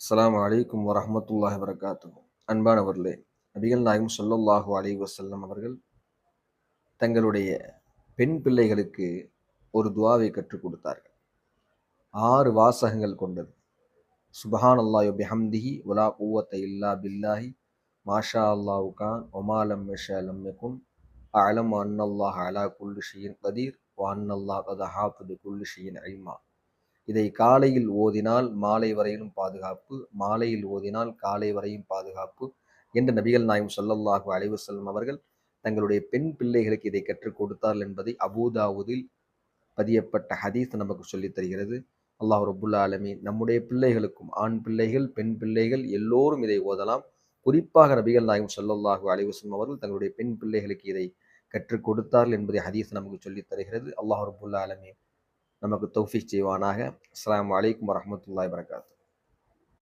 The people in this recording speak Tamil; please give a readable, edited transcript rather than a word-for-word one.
அஸ்ஸலாமு அலைக்கும் வரஹ்மத்துல்லாஹி வபரகாத்துஹு. அன்பானவர்களே, நபிகள் நாயகம் ஸல்லல்லாஹு அலைஹி வஸல்லம் அவர்கள் தங்களுடைய பெண் பிள்ளைகளுக்கு ஒரு துஆவை கற்றுக் கொடுத்தார்கள். 6 வாசகங்கள் கொண்டது. சுப்ஹானல்லாஹி வ பிஹம்திஹி வலா குவத்த இல்லா பில்லாஹி மாஷா அல்லாஹு கான் வமா லம் யஷா லம் யகுன் அஅலமு அன்னல்லாஹ அலா குல்லி ஷைஇன் கதீர் வ அன்னல்லாஹ கத் அஹாத பிகுல்லி ஷைஇன் இல்மா. இதை காலையில் ஓதினால் மாலை வரையிலும் பாதுகாப்பு, மாலையில் ஓதினால் காலை வரையும் பாதுகாப்பு என்று நபிகள் நாயகம் ஸல்லல்லாஹு அலைஹி வஸல்லம் அவர்கள் தங்களுடைய பெண் பிள்ளைகளுக்கு இதை கற்றுக் கொடுத்தார்கள் என்பதை அபூதாவுதில் பதியப்பட்ட ஹதீஸ் நமக்கு சொல்லித் தருகிறது. அல்லாஹ் ரப்புல் ஆலமீன் நம்முடைய பிள்ளைகளுக்கும், ஆண் பிள்ளைகள், பெண் பிள்ளைகள் எல்லோரும் இதை ஓதலாம். குறிப்பாக நபிகள் நாயகம் ஸல்லல்லாஹு அலைஹி வஸல்லம் அவர்கள் தங்களுடைய பெண் பிள்ளைகளுக்கு இதை கற்றுக் கொடுத்தார்கள் என்பதை ஹதீஸ் நமக்கு சொல்லித் தருகிறது. அல்லாஹ் ரப்புல் ஆலமீன் நமக்கு தௌஃபீக் செய்வானாக. அஸ்ஸலாமு அலைக்கும் வரஹ்மத்துல்லாஹி வபரகாத்துஹு.